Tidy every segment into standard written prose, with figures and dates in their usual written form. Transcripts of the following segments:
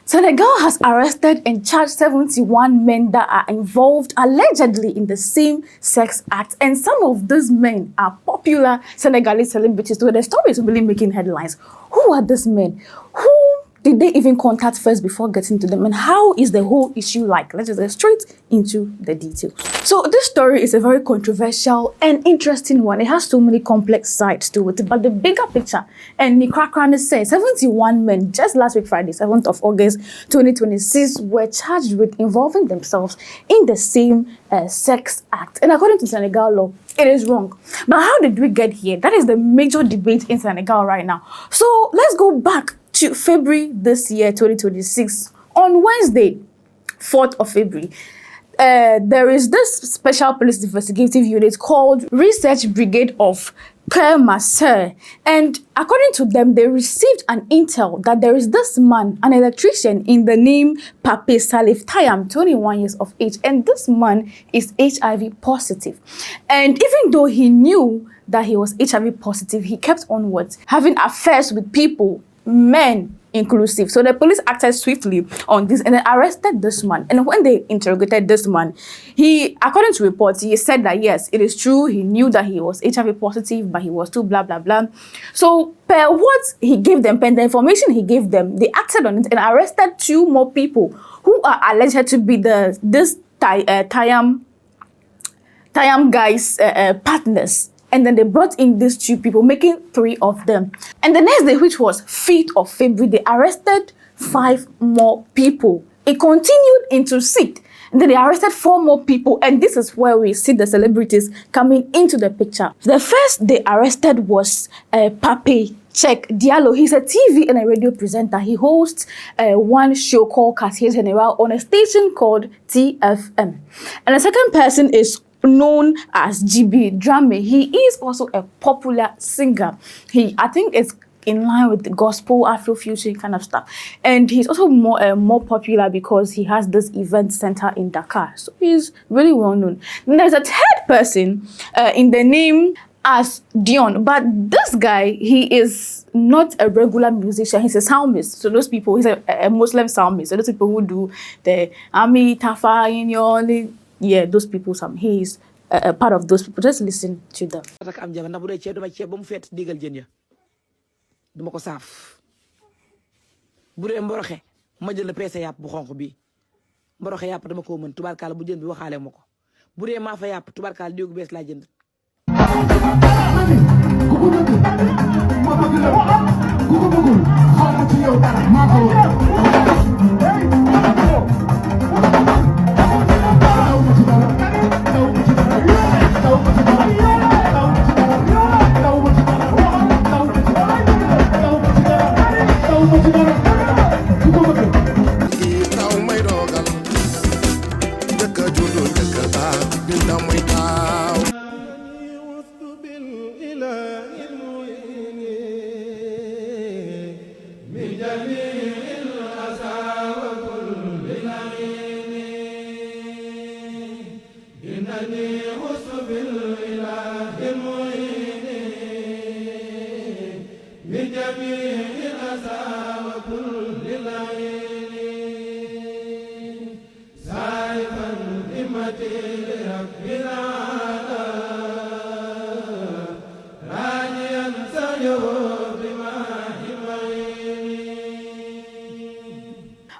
Senegal has arrested and charged 71 men that are involved allegedly in the same-sex act. And some of these men are popular Senegalese celebrities. So the story is really making headlines. Who are these men? Who did they even contact first before getting to them? And how is the whole issue like? Let's just get straight into the details. So this story is a very controversial and interesting one. It has so many complex sides to it. But the bigger picture, and Nikrakran says 71 men just last week, Friday, 7th of August, 2026, were charged with involving themselves in the same sex act. And according to Senegal law, it is wrong. But how did we get here? That is the major debate in Senegal right now. So let's go back to February this year, 2026. On Wednesday, 4th of February, there is this special police investigative unit called Research Brigade of Père Masseur, and according to them, they received an intel that there is this man, an electrician in the name Pape Salif Tayam, 21 years of age, and this man is HIV positive. And even though he knew that he was HIV positive, he kept onwards having affairs with people, men inclusive. So the police acted swiftly on this and then arrested this man. And when they interrogated this man, he, according to reports, he said that yes, it is true, he knew that he was HIV positive, but he was too blah blah blah. So per what he gave them, per the information he gave them, they acted on it and arrested 2 more people who are alleged to be this Tayam guy's partners. And then they brought in these 2 people, making 3 of them. And the next day, which was 5th of February, they arrested 5 more people. It continued into 6th. And then they arrested 4 more people. And this is where we see the celebrities coming into the picture. The first they arrested was Pape Check Diallo. He's a TV and a radio presenter. He hosts one show called Quartier General on a station called TFM. And the second person is known as GB Drame. He is also a popular singer. I think it's in line with the gospel, Afrofusion kind of stuff. And he's also more popular because he has this event center in Dakar. So he's really well known. Then there's a third person in the name as Dion. But this guy, he is not a regular musician. He's a psalmist. So those people, he's a Muslim psalmist. So those people who do the Ami Tafa in your yeah, those people, he is a part of those people. Just listen to them.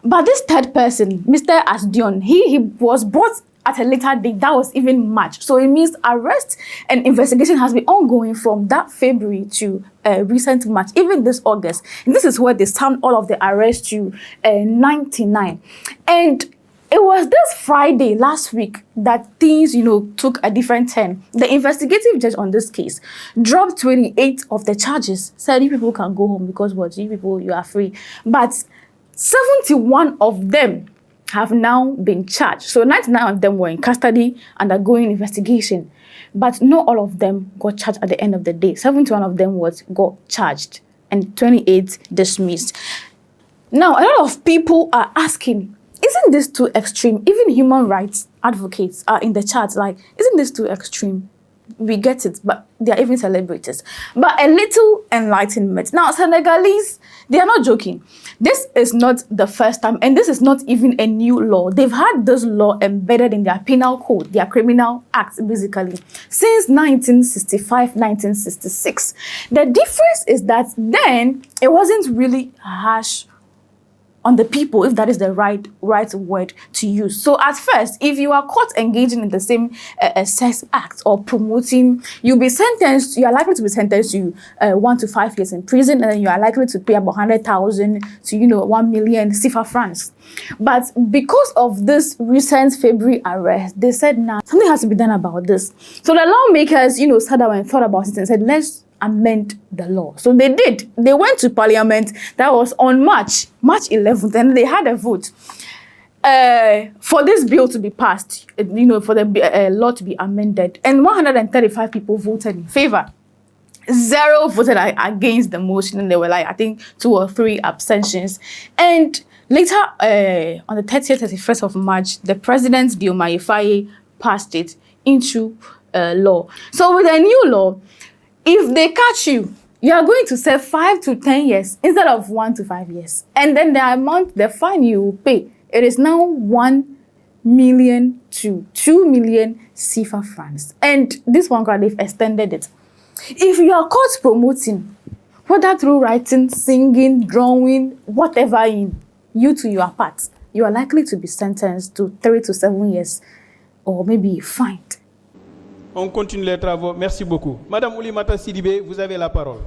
But this third person, Mr. Asdion, he was brought at a later date. That was even March. So it means arrest and investigation has been ongoing from that February to recent March, even this August. And this is where they summed all of the arrests to 99. And it was this Friday last week that things, took a different turn. The investigative judge on this case dropped 28 of the charges, said you people can go home because what, you people, you are free. But 71 of them have now been charged. So 99 of them were in custody undergoing investigation. But not all of them got charged at the end of the day. 71 of them got charged and 28 dismissed. Now, a lot of people are asking, isn't this too extreme? Even human rights advocates are in the chat like, isn't this too extreme? we get it, but they are even celebrities. But a little enlightenment. Now, Senegalese, they are not joking. This is not the first time, and this is not even a new law. They've had this law embedded in their penal code, their criminal acts, basically, since 1965, 1966. The difference is that then it wasn't really harsh on the people, if that is the right word to use. So at first, if you are caught engaging in the same sex act or promoting, you are likely to be sentenced to 1 to 5 years in prison, and then you are likely to pay about 100,000 to 1 million CFA francs. But because of this recent February arrest, they said, nah, something has to be done about this. So the lawmakers, sat down and thought about it and said, let's amend the law. So they did. They went to parliament. That was on March 11th, and they had a vote for this bill to be passed, for the law to be amended. And 135 people voted in favor. 0 voted against the motion, and there were I think 2 or 3 abstentions. And later, on the 30th, 31st of March, the president, Diomaye Faye, passed it into law. So with a new law, if they catch you, you are going to serve 5 to 10 years instead of 1 to 5 years. And then the fine you will pay, it is now 1 million to 2 million CFA francs. And this one, they've extended it. If you are caught promoting, whether through writing, singing, drawing, whatever in you to your part, you are likely to be sentenced to 3 to 7 years or maybe fined. On continue les travaux. Merci beaucoup. Madame Oulimata Sidibé, vous avez la parole.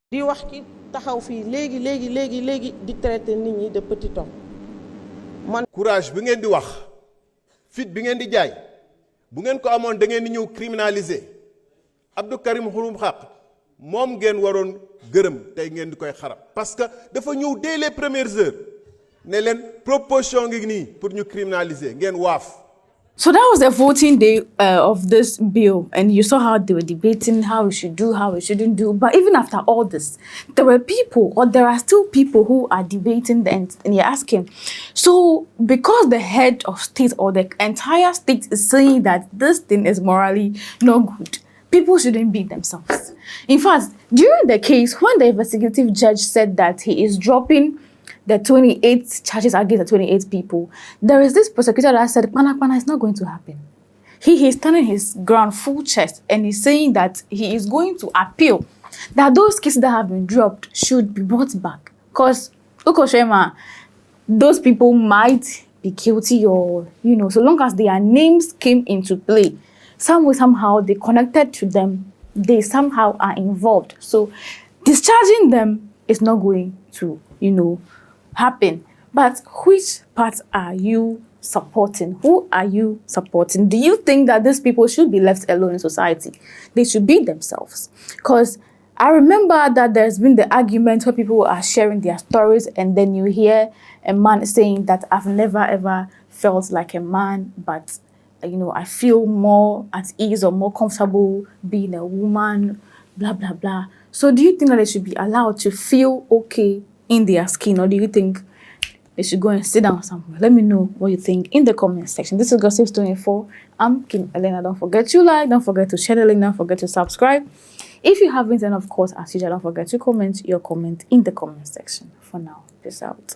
Di wax ki taxaw fi légui di traiter nit ñi de petit homme. Man courage bi ngeen di wax, fit bi ngeen di jaay, bu ngeen ko amone da ngeen di ñew criminaliser. Abdou Karim Xurum Xaq mom ngeen waron gërëm tay ngeen di koy xarab parce que dafa ñew dès les premières heures ne len proposition ngi ni pour ñu criminaliser ngeen waaf. So that was the voting day of this bill, and you saw how they were debating how we should do, how we shouldn't do. But even after all this, there are still people who are debating and you're asking, so because the head of state or the entire state is saying that this thing is morally no good, people shouldn't beat themselves. In fact, during the case, when the investigative judge said that he is dropping the 28 charges against the 28 people, there is this prosecutor that said, Pana, it's not going to happen. He is turning his ground full chest, and he's saying that he is going to appeal, that those cases that have been dropped should be brought back. Because, those people might be guilty or, so long as their names came into play, somehow they connected to them, they somehow are involved. So discharging them is not going to, happen. But which part are you supporting? Who are you supporting? Do you think that these people should be left alone in society? They should be themselves. Because I remember that there's been the argument where people are sharing their stories, and then you hear a man saying that I've never ever felt like a man, but I feel more at ease or more comfortable being a woman, blah, blah, blah. So do you think that they should be allowed to feel okay in their skin, or do you think they should go and sit down somewhere? Let me know what you think in the comment section. This is Gossips 24. I'm Kim Elena. Don't forget to like, don't forget to share the link, don't forget to subscribe. If you haven't, and of course, as usual, don't forget to comment your comment in the comment section. For now, peace out.